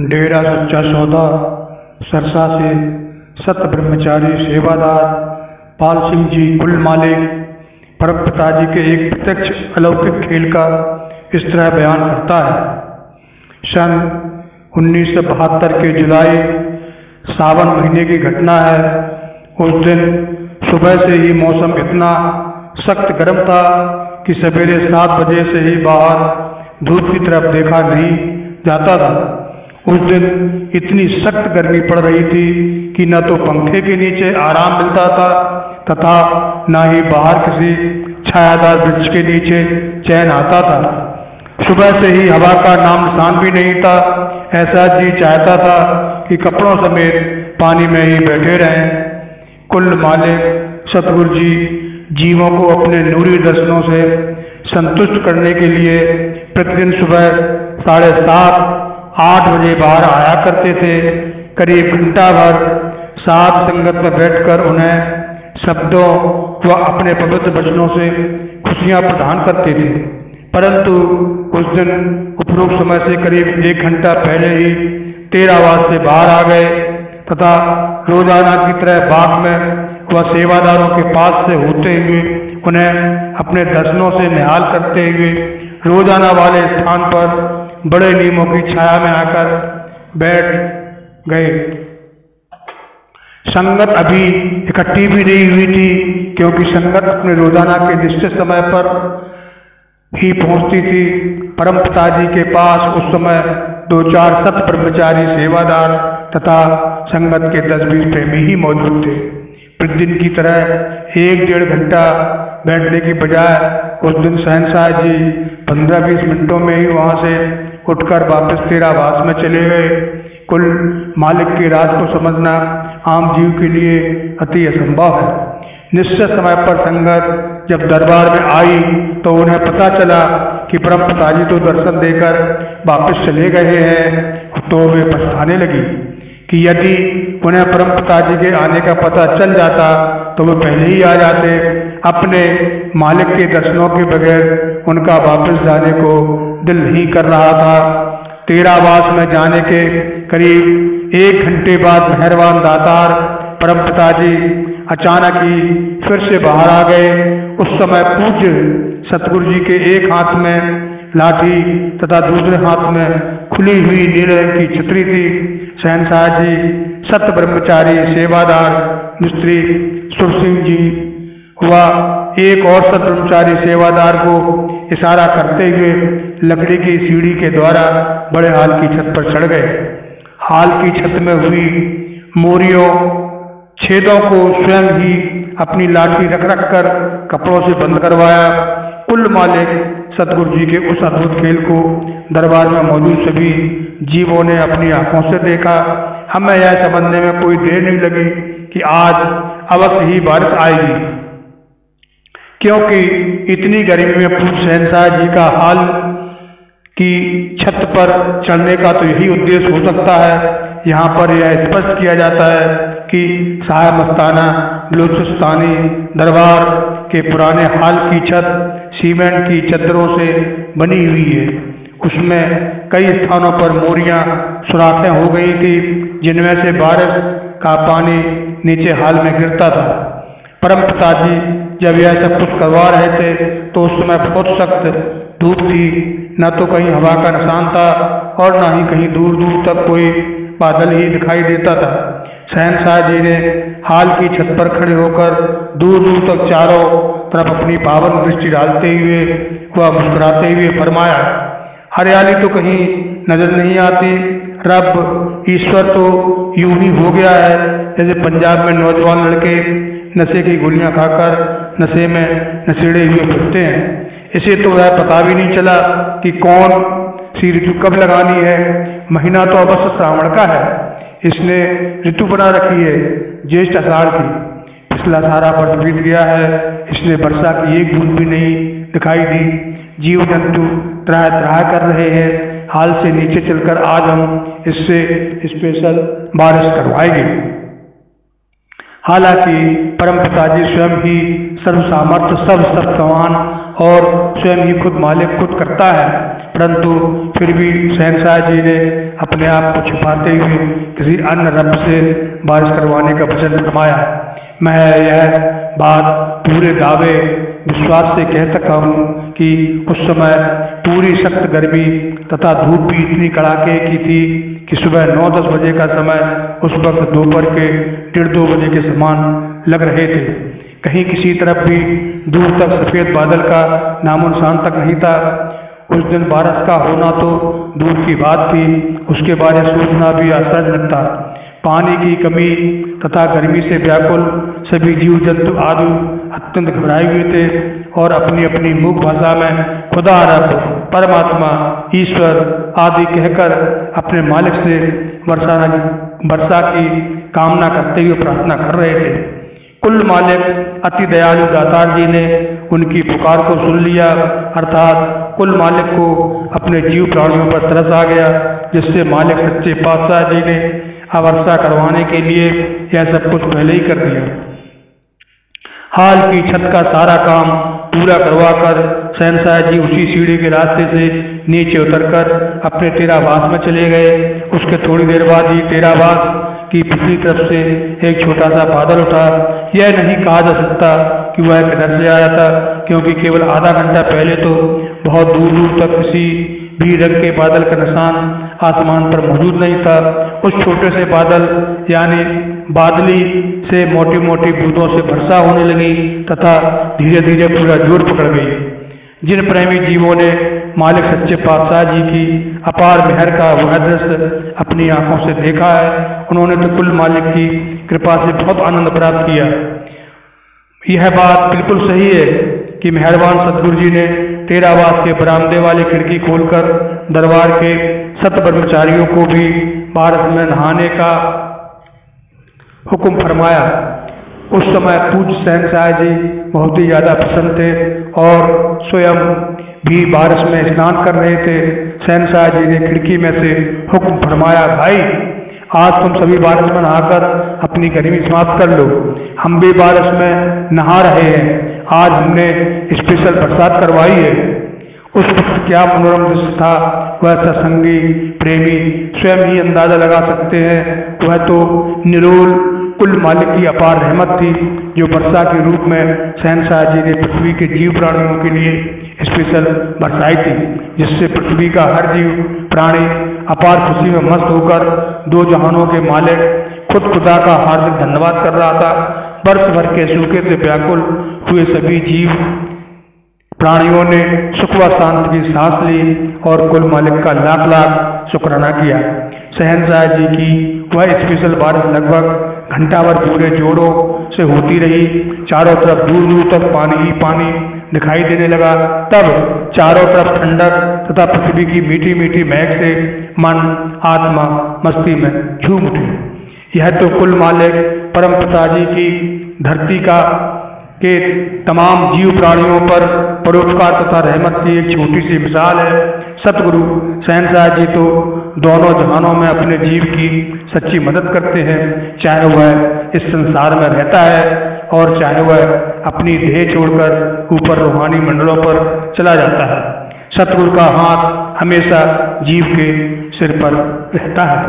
डेरा सच्चा सौदा सरसा से सत ब्रह्मचारी सेवादार पाल सिंह जी कुल मालिक परम पिताजी के एक प्रत्यक्ष अलौकिक खेल का इस तरह बयान करता है। सन 1972 के जुलाई सावन महीने की घटना है। उस दिन सुबह से ही मौसम इतना सख्त गर्म था कि सवेरे 7 बजे से ही बाहर धूप की तरफ देखा नहीं जाता था। उस दिन इतनी सख्त गर्मी पड़ रही थी कि न तो पंखे के नीचे आराम मिलता था तथा न ही बाहर किसी छायादार वृक्ष के नीचे चैन आता था। सुबह से ही हवा का नाम निशान भी नहीं था। ऐसा जी चाहता था कि कपड़ों समेत पानी में ही बैठे रहें। कुल मालिक सतगुरु जी जीवों को अपने नूरी दर्शनों से संतुष्ट करने के लिए प्रतिदिन सुबह 7:30-8 बजे बाहर आया करते थे। करीब घंटा भर साथ संगत में बैठकर उन्हें शब्दों व अपने पवित्र वचनों से खुशियां प्रदान करते थे। परंतु उस दिन उपरोक्त समय से करीब 1 घंटा पहले ही तेरावास से बाहर आ गए तथा रोजाना की तरह बाग में व सेवादारों के पास से होते हुए उन्हें अपने दर्शनों से निहाल करते हुए रोजाना वाले स्थान पर बड़े नीमों की छाया में आकर बैठ गए। संगत अभी इकट्ठी भी नहीं हुई थी क्योंकि संगत अपने रोजाना के निश्चित समय पर ही पहुंचती थी। परम पिताजी के पास उस समय 2-4 सत ब्रह्मचारी सेवादार तथा संगत के 10-20 प्रेमी ही मौजूद थे। प्रतिदिन की तरह 1-1.5 घंटा बैठने की बजाय उस दिन शहनशाह जी 15-20 मिनटों में ही वहां से उठकर वापस तेरावास में चले गए। कुल मालिक की राज को समझना आम जीव के लिए अति असंभव है। निश्चित समय पर संगत जब दरबार में आई तो उन्हें पता चला कि परम पिताजी तो दर्शन देकर वापस चले गए हैं। तो वे पछताने लगी कि यदि उन्हें परम पिताजी के आने का पता चल जाता तो वे पहले ही आ जाते। अपने मालिक के दर्शनों के बगैर उनका वापस जाने को दिल नहीं कर रहा था। तेरावास में जाने के करीब 1 घंटे बाद मेहरबान दातार परम पिताजी अचानक ही फिर से बाहर आ गए। उस समय पूज्य सतगुरु जी के एक हाथ में लाठी तथा दूसरे हाथ में खुली हुई नीले रंग की छतरी थी। शहनशाह जी सत ब्रह्मचारी सेवादार मिस्त्री सुरसिंह जी हुआ एक और सत ब्रह्मचारी सेवादार को इशारा करते हुए लकड़ी की सीढ़ी के द्वारा बड़े हाल की छत पर चढ़ गए। हाल की छत में हुई मोरियों छेदों को स्वयं ही अपनी लाठी रख कर कपड़ों से बंद करवाया। कुल मालिक सतगुरु जी के उस अद्भुत खेल को दरबार में मौजूद सभी जीवों ने अपनी आंखों से देखा। हमें यह समझने में कोई देर नहीं लगी कि आज अवश्य ही बारिश आएगी, क्योंकि इतनी गर्मी में पूज्य शहनशाह जी का हाल की छत पर चढ़ने का तो यही उद्देश्य हो सकता है। यहाँ पर यह स्पष्ट किया जाता है कि साहिब मस्ताना बलूचिस्तानी दरबार के पुराने हाल की छत सीमेंट की चद्दरों से बनी हुई है। उसमें कई स्थानों पर मोरियां सुराखें हो गई थी जिनमें से बारिश का पानी नीचे हाल में गिरता था। परम पिताजी जब यह सब कुछ करवा रहे थे तो उस समय बहुत सख्त धूप थी। न तो कहीं हवा का निशान था और न ही कहीं दूर दूर तक कोई बादल ही दिखाई देता था। शहनशाह जी ने हाल की छत पर खड़े होकर दूर दूर तक चारों तरफ अपनी पावन दृष्टि डालते हुए व मुस्कुराते हुए फरमाया, हरियाली तो कहीं नजर नहीं आती। रब ईश्वर तो यूं ही हो गया है जैसे पंजाब में नौजवान लड़के नशे की गोलियां खाकर नशे में नशेड़े हुए फिरते हैं। इसे तो वह पता भी नहीं चला कि कौन सी ऋतु कब लगानी है। महीना तो अवश्य श्रावण का है। इसने ऋतु बना रखी है ज्येष्ठ आषाढ़ की। पिछला सारा वर्ष बीत गया है, इसने वर्षा की एक बूंद भी नहीं दिखाई दी। जीव जंतु त्राह त्राह कर रहे हैं। हाल से नीचे चलकर आज हम इससे स्पेशल बारिश करवाएंगे। हालांकि परम पिताजी स्वयं ही सर्वसामर्थ्य सर्वशक्तिमान और स्वयं ही खुद मालिक खुद करता है, परंतु फिर भी शहंशाह जी ने अपने आप को छिपाते हुए किसी अन्य रब से बारिश करवाने का वचन फरमाया। मैं यह बात पूरे दावे विश्वास से कह सकता हूँ कि उस समय पूरी सख्त गर्मी तथा धूप भी इतनी कड़ाके की थी कि सुबह 9-10 बजे का समय उस वक्त दोपहर के 1:30-2 बजे के समान लग रहे थे। कहीं किसी तरफ भी दूर तक सफेद बादल का नामो निशान तक नहीं था। उस दिन बारिश का होना तो दूर की बात थी, उसके बारे में सोचना भी आश्चर्यजनक था। पानी की कमी तथा गर्मी से व्याकुल सभी जीव जंतु आदि अत्यंत घबराए हुए थे और अपनी अपनी मूक भाषा में खुदा, रब, परमात्मा, ईश्वर आदि कहकर अपने मालिक से वर्षा की कामना करते हुए प्रार्थना कर रहे थे। कुल मालिक अति दयालु दातार जी ने उनकी पुकार को सुन लिया, अर्थात कुल मालिक को अपने जीव प्राणियों पर तरस आ गया, जिससे मालिक सच्चे पातशाह जी ने वर्षा करवाने के लिए यह सब कुछ पहले ही कर दिया। हाल की छत का सारा काम पूरा करवाकर शहंशाह जी उसी सीढ़ी के रास्ते से नीचे उतरकर अपने टेरावास में चले गए। उसके थोड़ी देर बाद ही टेरावास की पिछली तरफ से एक छोटा सा बादल उठा। यह नहीं कहा जा सकता कि वह किधर से आया था, क्योंकि केवल आधा घंटा पहले तो बहुत दूर दूर तक किसी भी रंग के बादल का निशान आसमान पर मौजूद नहीं था। उस छोटे से बादल यानी बादली से मोटी मोटी बूंदों से वर्षा होने लगी तथा धीरे धीरे पूरा जोर पकड़ गई। जिन प्रेमी जीवों ने मालिक सच्चे पातशाह जी की अपार मेहर का वह दृश्य अपनी आंखों से देखा है, उन्होंने तो कुल मालिक की कृपा से बहुत आनंद प्राप्त किया। यह बात बिल्कुल सही है कि मेहरबान सतगुरु जी ने टेरावास के बरामदे वाली खिड़की खोलकर दरबार के 7 ब्रह्मचारियों को भी बारिश में नहाने का हुक्म फरमाया। उस समय पूज्य शहंशाह जी बहुत ही ज्यादा प्रसन्न थे और स्वयं भी बारिश में स्नान कर रहे थे। शहंशाह जी ने खिड़की में से हुक्म फरमाया, भाई आज तुम सभी बारिश में नहाकर अपनी गर्मी समाप्त कर लो, हम भी बारिश में नहा रहे हैं। आज हमने स्पेशल बरसात करवाई है। उस वक्त क्या मनोरम दृश्य था, वह सत्संगी प्रेमी स्वयं ही अंदाजा लगा सकते हैं। वह तो निरोल कुल मालिक की अपार रहमत थी जो वर्षा के रूप में शहंशाह जी ने पृथ्वी के जीव प्राणियों के लिए स्पेशल बरसाई थी, जिससे पृथ्वी का हर जीव प्राणी अपार खुशी में मस्त होकर 2 जहानों के मालिक खुद खुदा का हार्दिक धन्यवाद कर रहा था। वर्ष भर के सूखे से व्याकुल हुए सभी जीव प्राणियों ने सुख व शांति की सांस ली और कुल मालिक का लाख लाख शुक्राना किया। शहंशाह जी की वह स्पेशल बारिश लगभग घंटा भर पूरे जोरों से होती रही। चारों तरफ दूर दूर तक पानी ही पानी दिखाई देने लगा। तब चारों तरफ ठंडक तथा पृथ्वी की मीठी मीठी महक से मन आत्मा मस्ती में झूम उठे। यह तो कुल मालिक परम पिता जी की धरती के तमाम जीव प्राणियों पर परोपकार तथा रहमत की एक छोटी सी मिसाल है। सतगुरु शहंशाह जी तो दोनों जहानों में अपने जीव की सच्ची मदद करते हैं, चाहे वह इस संसार में रहता है और चाहे वह अपनी देह छोड़कर ऊपर रूहानी मंडलों पर चला जाता है। सतगुरु का हाथ हमेशा जीव के सिर पर रहता है।